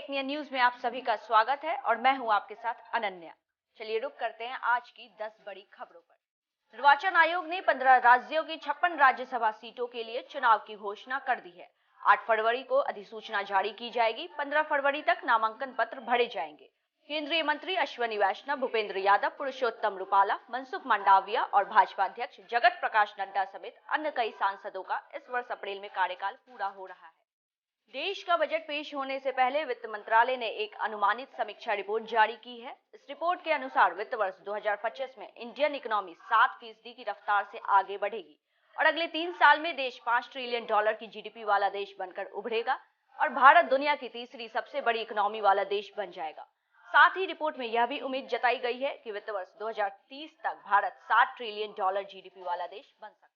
Tecnia news में आप सभी का स्वागत है और मैं हूं आपके साथ अनन्या। चलिए रुक करते हैं आज की 10 बड़ी खबरों पर। निर्वाचन आयोग ने 15 राज्यों की 56 राज्यसभा सीटों के लिए चुनाव की घोषणा कर दी है। 8 फरवरी को अधिसूचना जारी की जाएगी। 15 फरवरी तक नामांकन पत्र भरे जाएंगे। केंद्रीय मंत्री अश्विनी वैष्णव, भूपेंद्र यादव, पुरुषोत्तम रुपाला, मनसुख मंडाविया और भाजपा अध्यक्ष जगत प्रकाश नड्डा समेत अन्य कई सांसदों का इस वर्ष अप्रैल में कार्यकाल पूरा हो रहा है। देश का बजट पेश होने से पहले वित्त मंत्रालय ने एक अनुमानित समीक्षा रिपोर्ट जारी की है। इस रिपोर्ट के अनुसार वित्त वर्ष 2025 में इंडियन इकोनॉमी 7% की रफ्तार से आगे बढ़ेगी और अगले 3 साल में देश $5 ट्रिलियन की जीडीपी वाला देश बनकर उभरेगा और भारत दुनिया की तीसरी सबसे बड़ी इकोनॉमी वाला देश बन जाएगा। साथ ही रिपोर्ट में यह भी उम्मीद जताई गई है कि वित्त वर्ष 2030 तक भारत $7 ट्रिलियन जीडीपी वाला देश बन सकता है।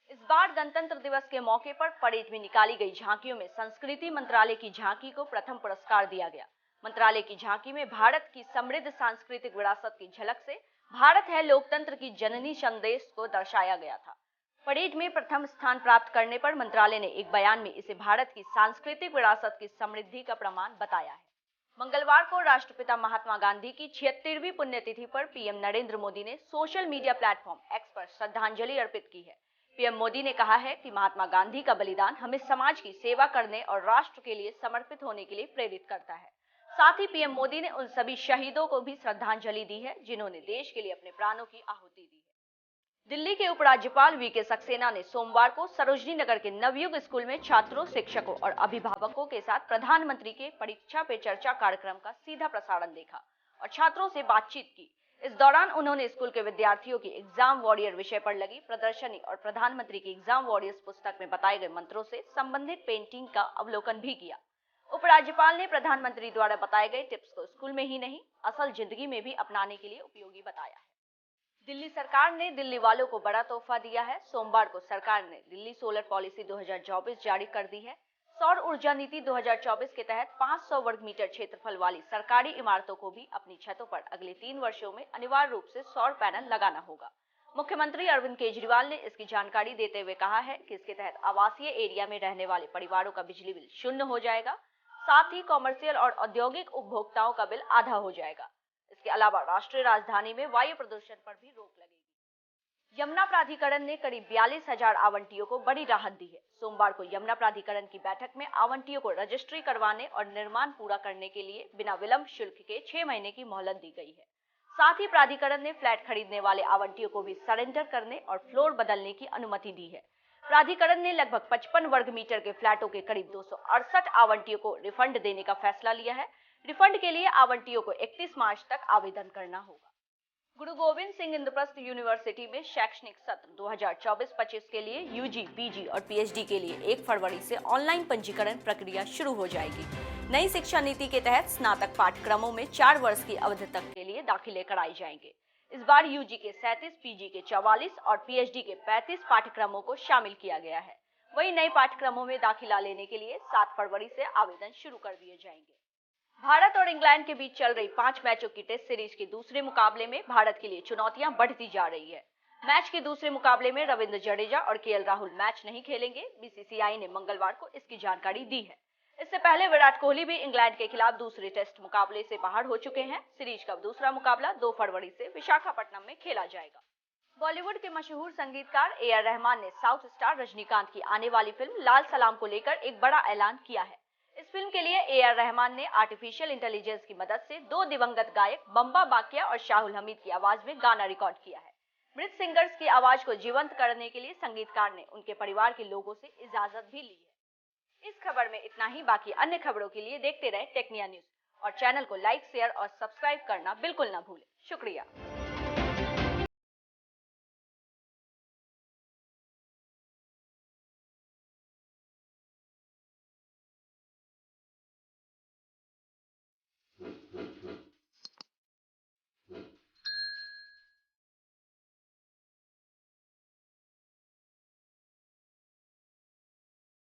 इस बार गणतंत्र दिवस के मौके पर परेड में निकाली गई झांकियों में संस्कृति मंत्रालय की झांकी को प्रथम पुरस्कार दिया गया। मंत्रालय की झांकी में भारत की समृद्ध सांस्कृतिक विरासत की झलक से भारत है लोकतंत्र की जननी संदेश को दर्शाया गया था। परेड में प्रथम स्थान प्राप्त करने पर मंत्रालय ने एक बयान में इसे भारत की सांस्कृतिक विरासत की समृद्धि का प्रमाण बताया है। मंगलवार को राष्ट्रपिता महात्मा गांधी की 76वीं पुण्यतिथि पर पीएम नरेंद्र मोदी ने सोशल मीडिया प्लेटफॉर्म एक्स पर श्रद्धांजलि अर्पित की है। पीएम मोदी ने कहा है कि महात्मा गांधी का बलिदान हमें समाज की सेवा करने और राष्ट्र के लिए समर्पित होने के लिए प्रेरित करता है। साथ ही पीएम मोदी ने उन सभी शहीदों को भी श्रद्धांजलि दी है जिन्होंने देश के लिए अपने प्राणों की आहुति दी है। दिल्ली के उपराज्यपाल वीके सक्सेना ने सोमवार को सरोजनी नगर के नवयुग स्कूल में छात्रों, शिक्षकों और अभिभावकों के साथ प्रधानमंत्री के परीक्षा पे चर्चा कार्यक्रम का सीधा प्रसारण देखा और छात्रों से बातचीत की। इस दौरान उन्होंने स्कूल के विद्यार्थियों की एग्जाम वॉरियर विषय पर लगी प्रदर्शनी और प्रधानमंत्री की एग्जाम वॉरियर्स पुस्तक में बताए गए मंत्रों से संबंधित पेंटिंग का अवलोकन भी किया। उपराज्यपाल ने प्रधानमंत्री द्वारा बताए गए टिप्स को स्कूल में ही नहीं, असल जिंदगी में भी अपनाने के लिए उपयोगी बताया है। दिल्ली सरकार ने दिल्ली वालों को बड़ा तोहफा दिया है। सोमवार को सरकार ने दिल्ली सोलर पॉलिसी 2024 जारी कर दी है। सौर ऊर्जा नीति 2024 के तहत 500 वर्ग मीटर क्षेत्रफल वाली सरकारी इमारतों को भी अपनी छतों पर अगले 3 वर्षों में अनिवार्य रूप से सौर पैनल लगाना होगा। मुख्यमंत्री अरविंद केजरीवाल ने इसकी जानकारी देते हुए कहा है कि इसके तहत आवासीय एरिया में रहने वाले परिवारों का बिजली बिल शून्य हो जाएगा। साथ ही कॉमर्शियल और औद्योगिक उपभोक्ताओं का बिल आधा हो जाएगा। इसके अलावा राष्ट्रीय राजधानी में वायु प्रदूषण पर भी रोक लगेगी। यमुना प्राधिकरण ने करीब 42,000 आवंटियों को बड़ी राहत दी है। सोमवार को यमुना प्राधिकरण की बैठक में आवंटियों को रजिस्ट्री करवाने और निर्माण पूरा करने के लिए बिना विलंब शुल्क के 6 महीने की मोहलत दी गई है। साथ ही प्राधिकरण ने फ्लैट खरीदने वाले आवंटियों को भी सरेंडर करने और फ्लोर बदलने की अनुमति दी है। प्राधिकरण ने लगभग 55 वर्ग मीटर के फ्लैटों के करीब 268 आवंटियों को रिफंड देने का फैसला लिया है। रिफंड के लिए आवंटियों को 31 मार्च तक आवेदन करना होगा। गुरु गोविंद सिंह इंद्रप्रस्थ यूनिवर्सिटी में शैक्षणिक सत्र 2024-25 के लिए यूजी, पीजी और पीएचडी के लिए 1 फरवरी से ऑनलाइन पंजीकरण प्रक्रिया शुरू हो जाएगी। नई शिक्षा नीति के तहत स्नातक पाठ्यक्रमों में 4 वर्ष की अवधि तक के लिए दाखिले कराए जाएंगे। इस बार यूजी के 37, पीजी के 44 और पीएचडी के 35 पाठ्यक्रमों को शामिल किया गया है। वहीं नए पाठ्यक्रमों में दाखिला लेने के लिए 7 फरवरी से आवेदन शुरू कर दिए जाएंगे। भारत और इंग्लैंड के बीच चल रही 5 मैचों की टेस्ट सीरीज के दूसरे मुकाबले में भारत के लिए चुनौतियां बढ़ती जा रही है। मैच के दूसरे मुकाबले में रविंद्र जडेजा और केएल राहुल मैच नहीं खेलेंगे। बीसीसीआई ने मंगलवार को इसकी जानकारी दी है। इससे पहले विराट कोहली भी इंग्लैंड के खिलाफ दूसरे टेस्ट मुकाबले से बाहर हो चुके हैं। सीरीज का दूसरा मुकाबला 2 फरवरी से विशाखापट्टनम में खेला जाएगा। बॉलीवुड के मशहूर संगीतकार ए आर रहमान ने साउथ स्टार रजनीकांत की आने वाली फिल्म लाल सलाम को लेकर एक बड़ा ऐलान किया है। इस फिल्म के लिए ए आर रहमान ने आर्टिफिशियल इंटेलिजेंस की मदद से 2 दिवंगत गायक बम्बा बाकिया और शाहुल हमीद की आवाज में गाना रिकॉर्ड किया है। मृत सिंगर्स की आवाज को जीवंत करने के लिए संगीतकार ने उनके परिवार के लोगों से इजाजत भी ली है। इस खबर में इतना ही। बाकी अन्य खबरों के लिए देखते रहें टेक्निया न्यूज और चैनल को लाइक, शेयर और सब्सक्राइब करना बिल्कुल ना भूलें। शुक्रिया।